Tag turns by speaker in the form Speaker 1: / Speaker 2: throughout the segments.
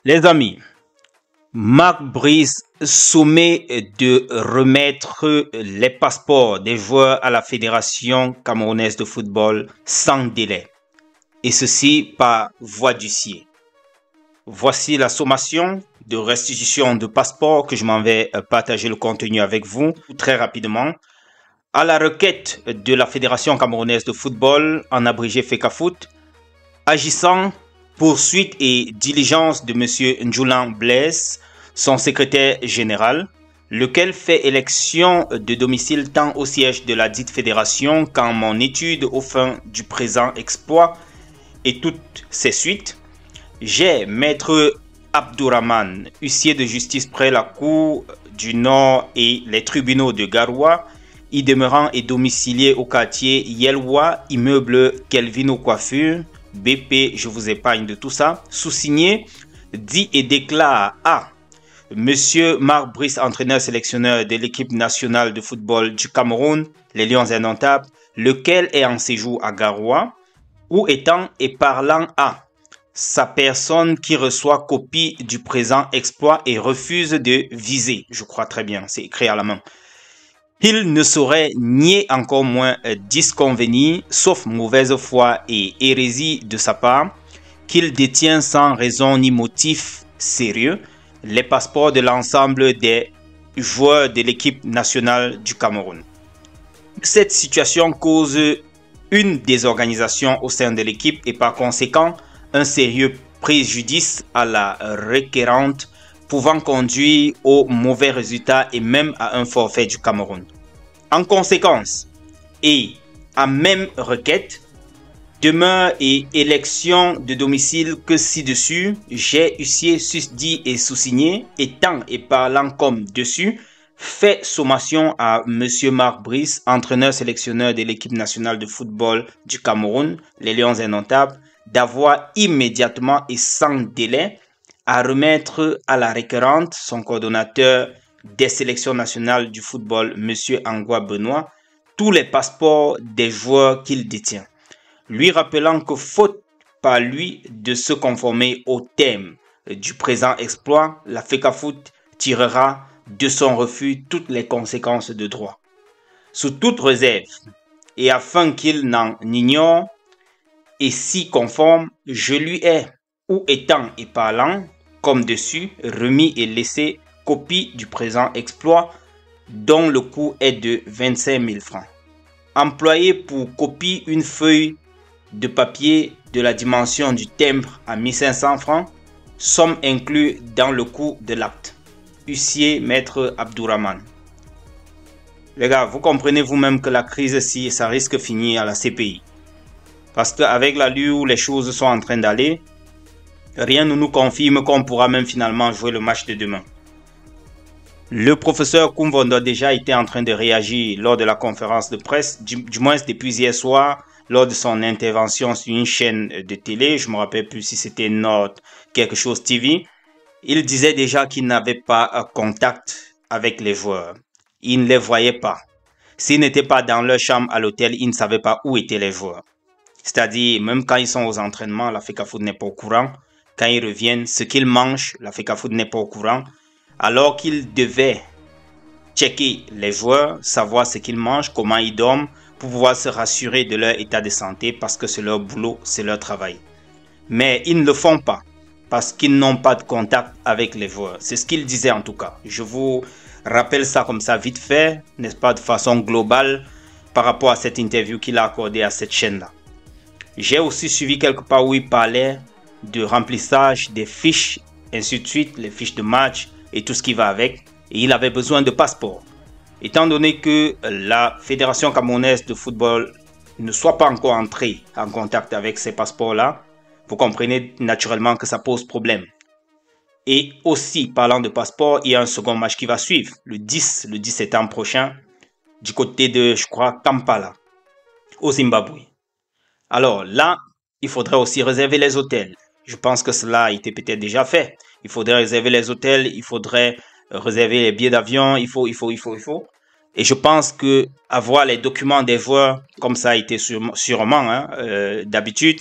Speaker 1: Les amis, Marc Brice soumet de remettre les passeports des joueurs à la Fédération camerounaise de football sans délai, et ceci par voie d'huissier. Voici la sommation de restitution de passeports que je m'en vais partager le contenu avec vous très rapidement. À la requête de la Fédération camerounaise de football, en abrégé FECAFOOT, agissant poursuite et diligence de M. Ndjoulan Blaise, son secrétaire général, lequel fait élection de domicile tant au siège de la dite fédération qu'en mon étude au fin du présent exploit et toutes ses suites, j'ai Maître Abdourahmane, huissier de justice près la Cour du Nord et les tribunaux de Garoua, y demeurant et domicilié au quartier Yelwa, immeuble Kelvino Coiffure, BP, je vous épargne de tout ça, sous-signé, dit et déclare à Monsieur Marc Brice, entraîneur sélectionneur de l'équipe nationale de football du Cameroun, les Lions Indomptables, lequel est en séjour à Garoua, ou étant et parlant à sa personne qui reçoit copie du présent exploit et refuse de viser. Je crois très bien, c'est écrit à la main. Il ne saurait nier encore moins disconvenir, sauf mauvaise foi et hérésie de sa part, qu'il détient sans raison ni motif sérieux les passeports de l'ensemble des joueurs de l'équipe nationale du Cameroun. Cette situation cause une désorganisation au sein de l'équipe et par conséquent un sérieux préjudice à la requérante pouvant conduire aux mauvais résultats et même à un forfait du Cameroun. En conséquence, et à même requête, demeure et élection de domicile que ci-dessus, j'ai huissier susdit et sous-signé, étant et parlant comme dessus, fait sommation à M. Marc Brice, entraîneur sélectionneur de l'équipe nationale de football du Cameroun, les Lions Indomptables, d'avoir immédiatement et sans délai à remettre à la requérante, son coordonnateur des sélections nationales du football, M. Angwa Benoît, tous les passeports des joueurs qu'il détient, lui rappelant que faute par lui de se conformer au thème du présent exploit, la FECAFOOT tirera de son refus toutes les conséquences de droit. Sous toute réserve, et afin qu'il n'en ignore, et si conforme, je lui ai, ou étant et parlant, comme dessus, remis et laissé copie du présent exploit, dont le coût est de 25 000 francs. Employé pour copie une feuille de papier de la dimension du timbre à 1500 francs, somme inclus dans le coût de l'acte. Huissier Maître Abdourahmane. Les gars, vous comprenez vous-même que la crise ici, ça risque de finir à la CPI. Parce qu'avec l'allure où les choses sont en train d'aller, rien ne nous confirme qu'on pourra même finalement jouer le match de demain. Le professeur Koumvondo a déjà été en train de réagir lors de la conférence de presse, du moins depuis hier soir, lors de son intervention sur une chaîne de télé, je ne me rappelle plus si c'était Nord quelque chose TV. Il disait déjà qu'il n'avait pas contact avec les joueurs. Il ne les voyait pas. S'ils n'étaient pas dans leur chambre à l'hôtel, il ne savait pas où étaient les joueurs. C'est-à-dire, même quand ils sont aux entraînements, la FECAFOOT n'est pas au courant. Quand ils reviennent, ce qu'ils mangent, la FECAFOOT n'est pas au courant. Alors qu'ils devaient checker les joueurs, savoir ce qu'ils mangent, comment ils dorment, pour pouvoir se rassurer de leur état de santé parce que c'est leur boulot, c'est leur travail. Mais ils ne le font pas parce qu'ils n'ont pas de contact avec les joueurs. C'est ce qu'ils disaient en tout cas. Je vous rappelle ça comme ça vite fait, n'est-ce pas, de façon globale par rapport à cette interview qu'il a accordée à cette chaîne-là. J'ai aussi suivi quelque part où il parlait de remplissage des fiches, ainsi de suite, les fiches de match et tout ce qui va avec. Et il avait besoin de passeport. Étant donné que la Fédération camerounaise de football ne soit pas encore entrée en contact avec ces passeports-là, vous comprenez naturellement que ça pose problème. Et aussi, parlant de passeport, il y a un second match qui va suivre, le 10 septembre prochain, du côté de, je crois, Kampala, au Zimbabwe. Alors là, il faudrait aussi réserver les hôtels. Je pense que cela a été peut-être déjà fait. Il faudrait réserver les hôtels, il faudrait réserver les billets d'avion, il faut. Et je pense que avoir les documents des joueurs, comme ça a été sûrement d'habitude,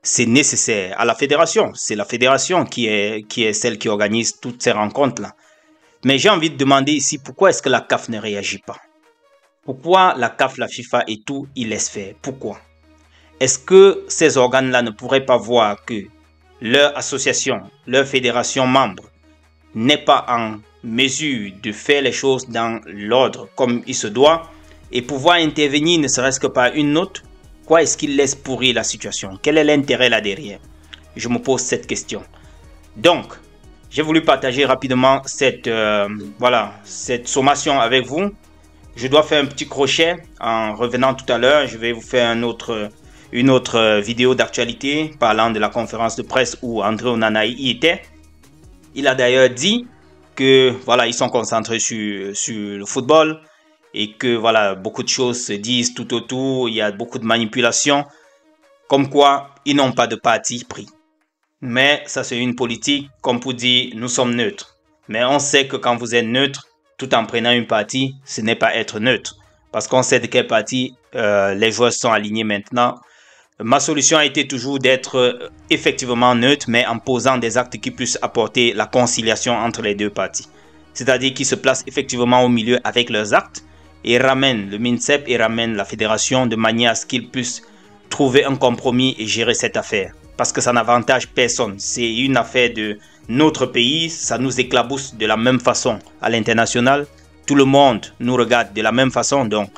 Speaker 1: c'est nécessaire à la fédération. C'est la fédération qui est celle qui organise toutes ces rencontres-là. Mais j'ai envie de demander ici, pourquoi est-ce que la CAF ne réagit pas? Pourquoi la CAF, la FIFA et tout, ils laissent faire? Pourquoi? Est-ce que ces organes-là ne pourraient pas voir que leur association, leur fédération membre n'est pas en mesure de faire les choses dans l'ordre comme il se doit et pouvoir intervenir ne serait-ce que par une note? Pourquoi est-ce qu'ils laissent pourrir la situation? Quel est l'intérêt là derrière? Je me pose cette question. Donc, j'ai voulu partager rapidement cette sommation avec vous. Je dois faire un petit crochet en revenant tout à l'heure. Je vais vous faire une autre vidéo d'actualité parlant de la conférence de presse où André Onana y était. Il a d'ailleurs dit que voilà, ils sont concentrés sur le football et que voilà, beaucoup de choses se disent tout autour. Il y a beaucoup de manipulations, comme quoi ils n'ont pas de parti pris. Mais ça, c'est une politique, comme pour dire, nous sommes neutres. Mais on sait que quand vous êtes neutre, tout en prenant une partie, ce n'est pas être neutre. Parce qu'on sait de quelle partie les joueurs sont alignés maintenant. Ma solution a été toujours d'être effectivement neutre, mais en posant des actes qui puissent apporter la conciliation entre les deux parties. C'est-à-dire qu'ils se placent effectivement au milieu avec leurs actes et ramènent le MINSEP et ramènent la fédération de manière à ce qu'ils puissent trouver un compromis et gérer cette affaire. Parce que ça n'avantage personne. C'est une affaire de notre pays, ça nous éclabousse de la même façon à l'international. Tout le monde nous regarde de la même façon, donc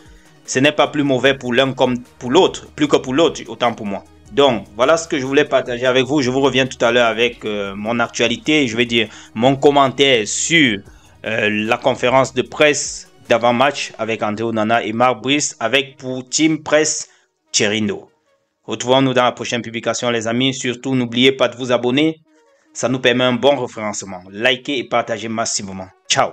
Speaker 1: ce n'est pas plus mauvais pour l'un comme pour l'autre, plus que pour l'autre, autant pour moi. Donc voilà ce que je voulais partager avec vous. Je vous reviens tout à l'heure avec mon actualité, je vais dire mon commentaire sur la conférence de presse d'avant-match avec André Onana et Marc Brice, avec pour Team Presse Cherino. Retrouvons-nous dans la prochaine publication les amis. Surtout n'oubliez pas de vous abonner. Ça nous permet un bon référencement. Likez et partagez massivement. Ciao.